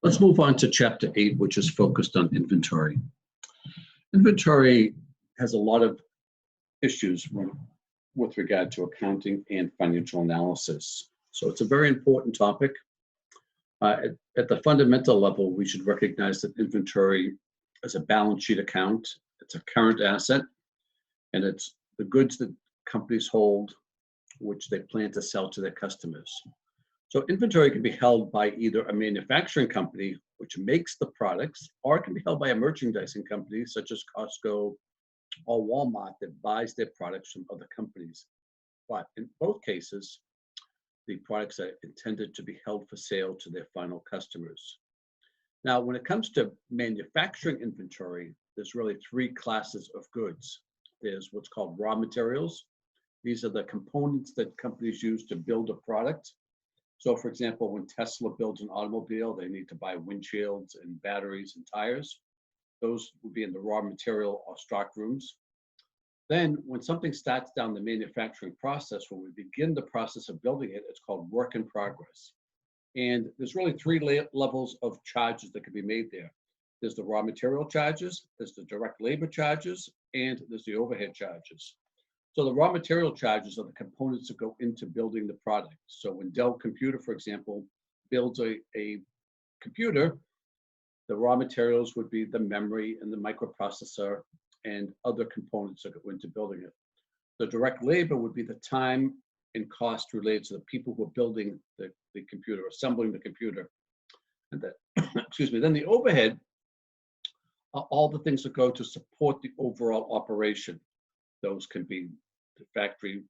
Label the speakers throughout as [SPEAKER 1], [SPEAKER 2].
[SPEAKER 1] Let's move on to Chapter 8, which is focused on inventory. Inventory has a lot of issues with regard to accounting and financial analysis. So it's a very important topic. At the fundamental level, we should recognize that inventory is a balance sheet account. It's a current asset, and it's the goods that companies hold, which they plan to sell to their customers. So inventory can be held by either a manufacturing company, which makes the products, or it can be held by a merchandising company, such as Costco or Walmart, that buys their products from other companies. But in both cases, the products are intended to be held for sale to their final customers. Now, when it comes to manufacturing inventory, there's really three classes of goods. There's what's called raw materials. These are the components that companies use to build a product. So for example, when Tesla builds an automobile, they need to buy windshields and batteries and tires. Those would be in the raw material or stock rooms. Then when something starts down the manufacturing process, when we begin the process of building it, it's called work in progress. And there's really three levels of charges that can be made there. There's the raw material charges, there's the direct labor charges, and there's the overhead charges. So the raw material charges are the components that go into building the product. So when Dell Computer, for example, builds a computer, the raw materials would be the memory and the microprocessor and other components that go into building it. The direct labor would be the time and cost related to the people who are building the computer, assembling the computer. And then, excuse me, then the overhead are all the things that go to support the overall operation. Those can be the factory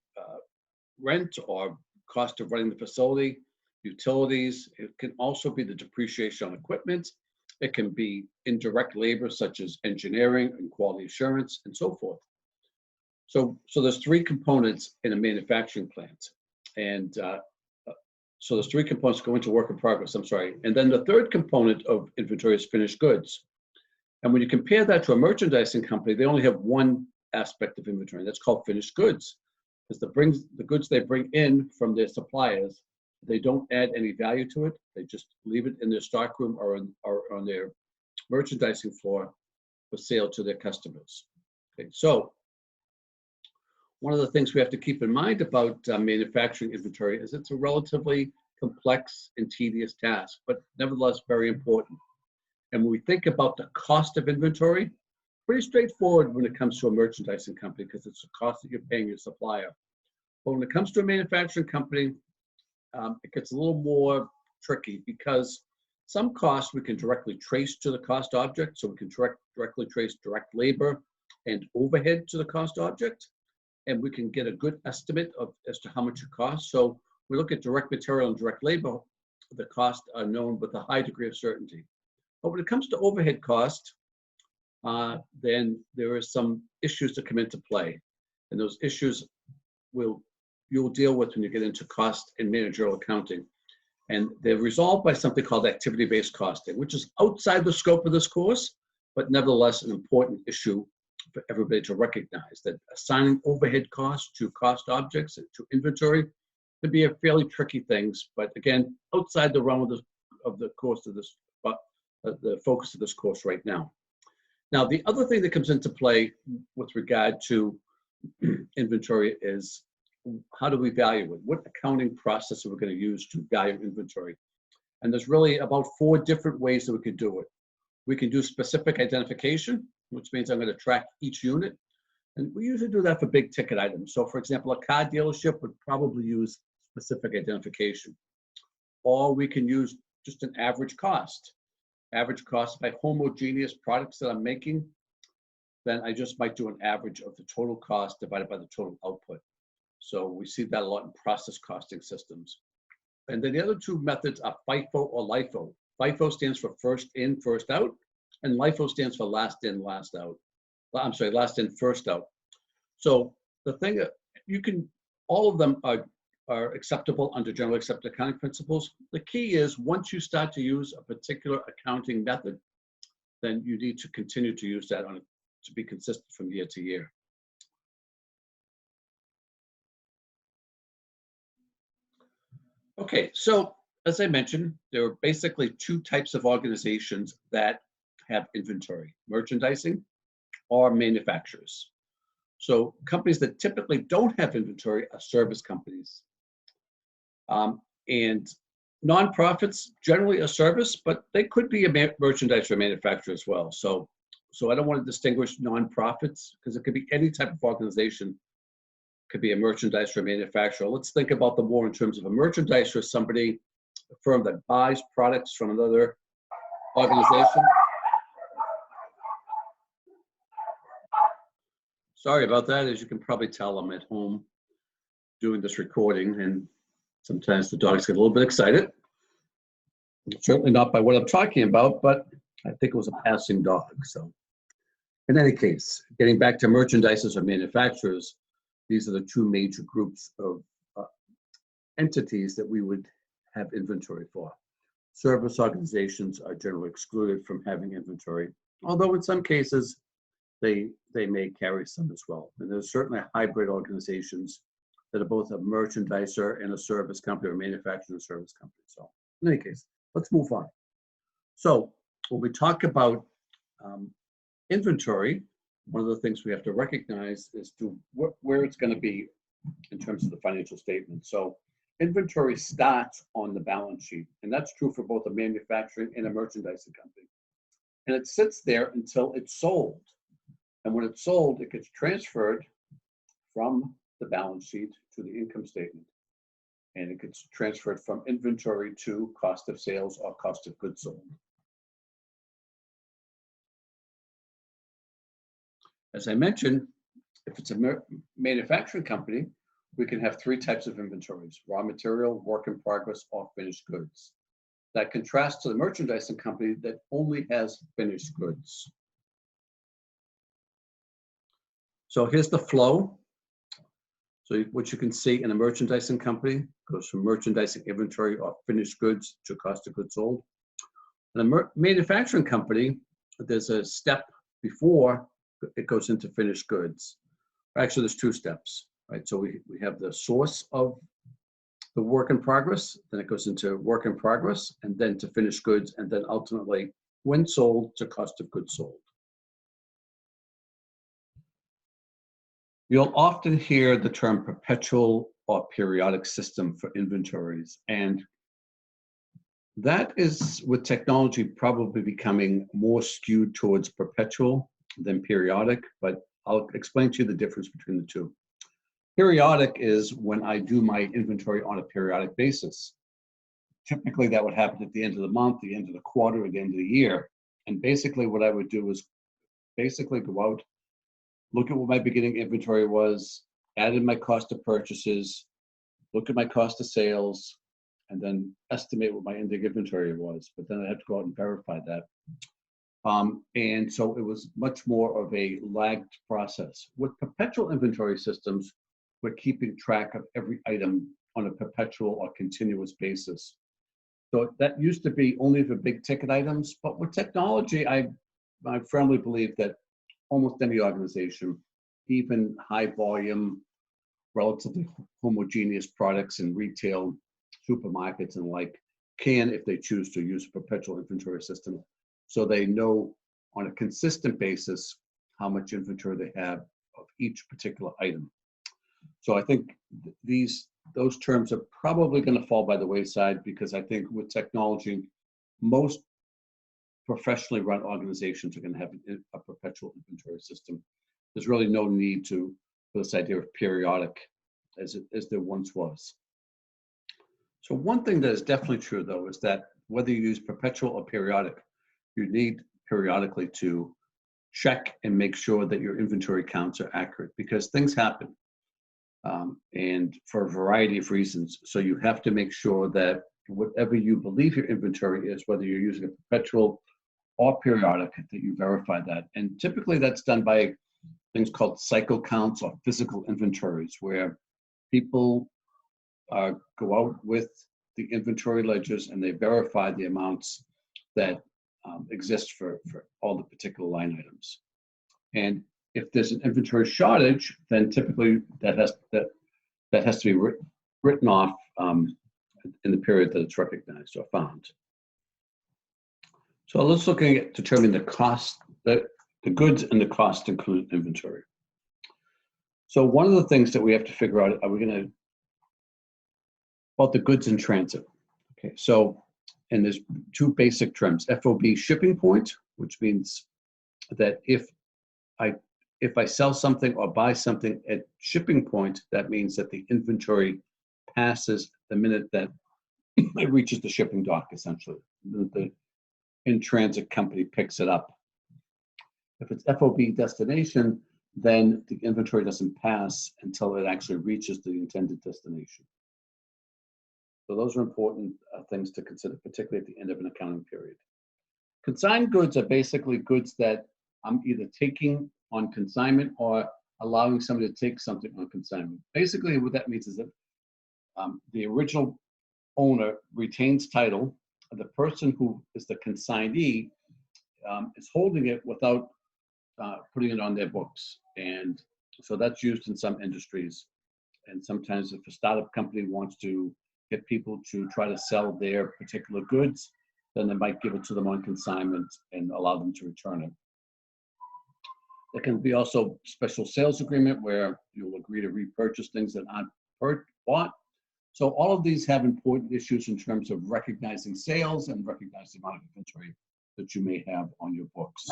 [SPEAKER 1] rent or cost of running the facility, utilities. It can also be the depreciation on equipment. It can be indirect labor such as engineering and quality assurance and so forth. So there's three components in a manufacturing plant. And so there's three components go into work in progress, I'm sorry. And then the third component of inventory is finished goods. And when you compare that to a merchandising company, they only have one aspect of inventory, and that's called finished goods. Because the goods they bring in from their suppliers, they don't add any value to it. They just leave it in their stockroom or on their merchandising floor for sale to their customers. Okay, so one of the things we have to keep in mind about manufacturing inventory is it's a relatively complex and tedious task, but nevertheless very important. And when we think about the cost of inventory, pretty straightforward when it comes to a merchandising company because it's the cost that you're paying your supplier. But when it comes to a manufacturing company, it gets a little more tricky because some costs we can directly trace to the cost object. So we can directly trace direct labor and overhead to the cost object. And we can get a good estimate as to how much it costs. So we look at direct material and direct labor, the costs are known with a high degree of certainty. But when it comes to overhead cost, then there are some issues that come into play. And those issues you'll deal with when you get into cost and managerial accounting. And they're resolved by something called activity-based costing, which is outside the scope of this course, but nevertheless an important issue for everybody to recognize that assigning overhead costs to cost objects and to inventory can be a fairly tricky things, but again, outside the realm of the course of this, but the focus of this course right now. Now, the other thing that comes into play with regard to inventory is how do we value it? What accounting process are we going to use to value inventory? And there's really about 4 different ways that we could do it. We can do specific identification, which means I'm going to track each unit. And we usually do that for big ticket items. So for example, a car dealership would probably use specific identification. Or we can use just an average cost. Average cost by homogeneous products that I'm making, then I just might do an average of the total cost divided by the total output. So we see that a lot in process costing systems. And then the other 2 methods are FIFO or LIFO. FIFO stands for first in, first out, and LIFO stands for last in, last out. I'm sorry, last in, first out. So the thing that all of them are acceptable under generally accepted accounting principles. The key is once you start to use a particular accounting method, then you need to continue to use that to be consistent from year to year. Okay, so as I mentioned, there are basically two types of organizations that have inventory: merchandising or manufacturers. So companies that typically don't have inventory are service companies. And nonprofits generally a service, but they could be a merchandise or manufacturer as well. So I don't want to distinguish nonprofits because it could be any type of organization. Could be a merchandise or a manufacturer. Let's think about them more in terms of a merchandise or somebody, a firm that buys products from another organization. Sorry about that. As you can probably tell, I'm at home doing this recording, and sometimes the dogs get a little bit excited. Certainly not by what I'm talking about, but I think it was a passing dog. So in any case, getting back to merchandisers or manufacturers, these are the two major groups of entities that we would have inventory for. Service organizations are generally excluded from having inventory, although in some cases they may carry some as well. And there's certainly hybrid organizations that are both a merchandiser and a service company or manufacturing and service company. So in any case, let's move on. So when we talk about inventory, one of the things we have to recognize is where it's going to be in terms of the financial statement. So inventory starts on the balance sheet, and that's true for both a manufacturing and a merchandising company. And it sits there until it's sold. And when it's sold, it gets transferred from the balance sheet to the income statement. And it gets transferred from inventory to cost of sales or cost of goods sold. As I mentioned, if it's a manufacturing company, we can have three types of inventories: raw material, work in progress, or finished goods. That contrasts to the merchandising company that only has finished goods. So here's the flow. So what you can see in a merchandising company goes from merchandising inventory or finished goods to cost of goods sold. In a manufacturing company, there's a step before it goes into finished goods. Actually, there's two steps, right? So we have the source of the work in progress, then it goes into work in progress, and then to finished goods, and then ultimately, when sold, to cost of goods sold. You'll often hear the term perpetual or periodic system for inventories, and that is, with technology, probably becoming more skewed towards perpetual than periodic, but I'll explain to you the difference between the two. Periodic is when I do my inventory on a periodic basis. Typically, that would happen at the end of the month, the end of the quarter, or the end of the year. And basically what I would do is basically go out, look at what my beginning inventory was, add in my cost of purchases, look at my cost of sales, and then estimate what my ending inventory was. But then I have to go out and verify that. And so it was much more of a lagged process. With perpetual inventory systems, we're keeping track of every item on a perpetual or continuous basis. So that used to be only for big ticket items, but with technology, I firmly believe that almost any organization, even high volume, relatively homogeneous products in retail, supermarkets and like, can, if they choose to, use a perpetual inventory system. So they know on a consistent basis how much inventory they have of each particular item. So I think those terms are probably going to fall by the wayside, because I think with technology, most professionally run organizations are going to have a perpetual inventory system. There's really no need for this idea of periodic as there once was. So one thing that is definitely true, though, is that whether you use perpetual or periodic, you need periodically to check and make sure that your inventory counts are accurate, because things happen. And for a variety of reasons. So you have to make sure that whatever you believe your inventory is, whether you're using a perpetual or periodic, that you verify that. And typically that's done by things called cycle counts or physical inventories, where people go out with the inventory ledgers and they verify the amounts that exist for all the particular line items. And if there's an inventory shortage, then typically that has to be written off in the period that it's recognized or found. So let's look at determining the cost, the goods and the cost included inventory. So one of the things that we have to figure out, about the goods in transit. Okay, so, and there's two basic terms, FOB shipping point, which means that if I sell something or buy something at shipping point, that means that the inventory passes the minute that it reaches the shipping dock, essentially. The in-transit company picks it up. If it's FOB destination, then the inventory doesn't pass until it actually reaches the intended destination. So those are important things to consider, particularly at the end of an accounting period. Consigned goods are basically goods that I'm either taking on consignment or allowing somebody to take something on consignment. Basically, what that means is that the original owner retains title. The person who is the consignee is holding it without putting it on their books. And so that's used in some industries. And sometimes if a startup company wants to get people to try to sell their particular goods, then they might give it to them on consignment and allow them to return it. There can be also special sales agreement where you'll agree to repurchase things that aren't bought. So all of these have important issues in terms of recognizing sales and recognizing the amount of inventory that you may have on your books.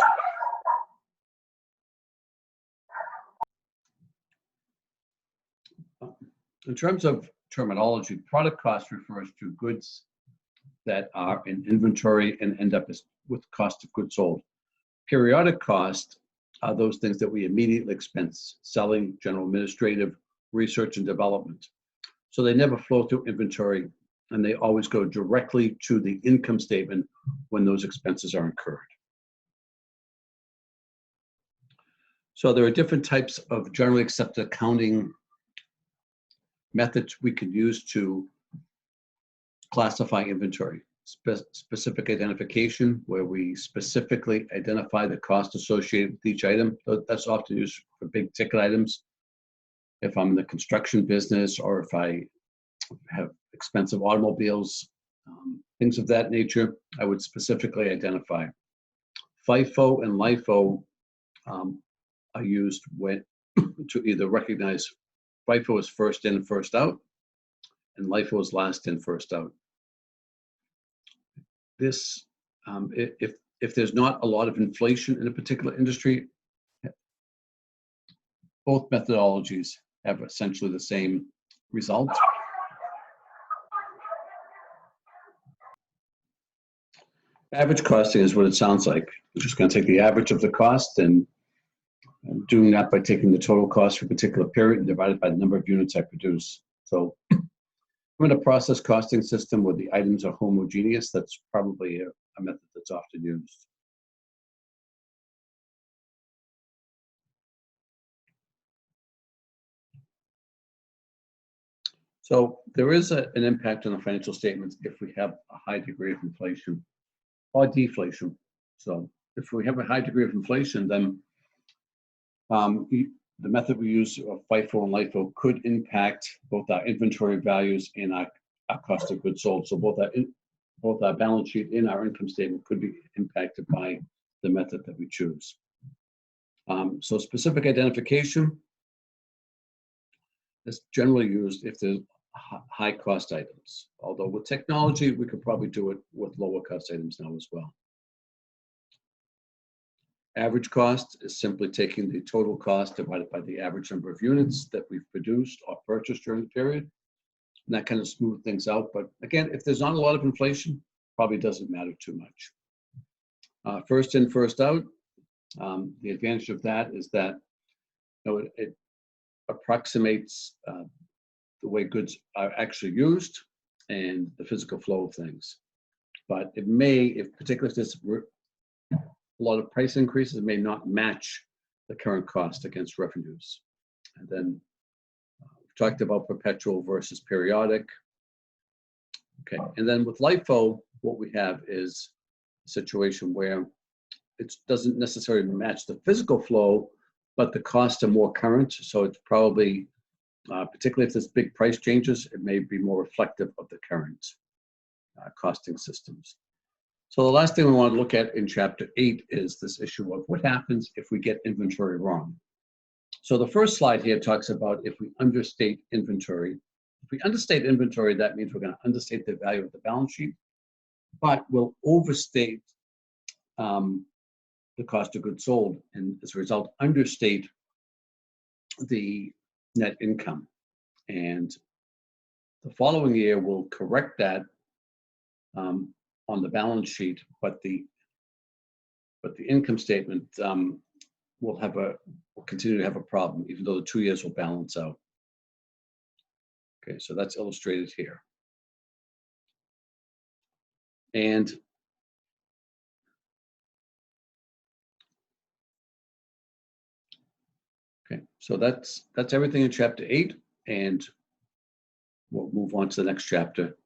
[SPEAKER 1] In terms of terminology, product cost refers to goods that are in inventory and end up with cost of goods sold. Periodic cost are those things that we immediately expense, selling, general administrative, research and development. So they never flow through inventory, and they always go directly to the income statement when those expenses are incurred. So there are different types of generally accepted accounting methods we could use to classify inventory. Specific identification, where we specifically identify the cost associated with each item. That's often used for big ticket items. If I'm in the construction business, or if I have expensive automobiles, things of that nature, I would specifically identify. FIFO and LIFO are used to either recognize FIFO is first in, first out, and LIFO is last in, first out. This, if there's not a lot of inflation in a particular industry, both methodologies have essentially the same result. Average costing is what it sounds like. We're just going to take the average of the cost and doing that by taking the total cost for a particular period and divide it by the number of units I produce. So I'm in a process costing system where the items are homogeneous. That's probably a method that's often used. So there is an impact on the financial statements if we have a high degree of inflation or deflation. So if we have a high degree of inflation, then the method we use of FIFO and LIFO could impact both our inventory values and our cost of goods sold. So both our balance sheet and our income statement could be impacted by the method that we choose. So specific identification is generally used if there's high cost items. Although with technology, we could probably do it with lower cost items now as well. Average cost is simply taking the total cost divided by the average number of units that we've produced or purchased during the period. And that kind of smooths things out. But again, if there's not a lot of inflation, probably doesn't matter too much. First in, first out. The advantage of that is that it approximates the way goods are actually used and the physical flow of things. But it may, particularly if there's a lot of price increases, may not match the current cost against revenues. And then we've talked about perpetual versus periodic. Okay, and then with LIFO, what we have is a situation where it doesn't necessarily match the physical flow, but the costs are more current. So it's probably Particularly if there's big price changes, it may be more reflective of the current costing systems. So the last thing we want to look at in Chapter 8 is this issue of what happens if we get inventory wrong. So the first slide here talks about if we understate inventory. If we understate inventory, that means we're going to understate the value of the balance sheet, but we'll overstate the cost of goods sold, and as a result, understate the net income. And the following year, we'll correct that on the balance sheet, but the income statement will continue to have a problem, even though the 2 years will balance out. Okay, so that's illustrated here. And okay, so that's everything in Chapter 8, and we'll move on to the next chapter.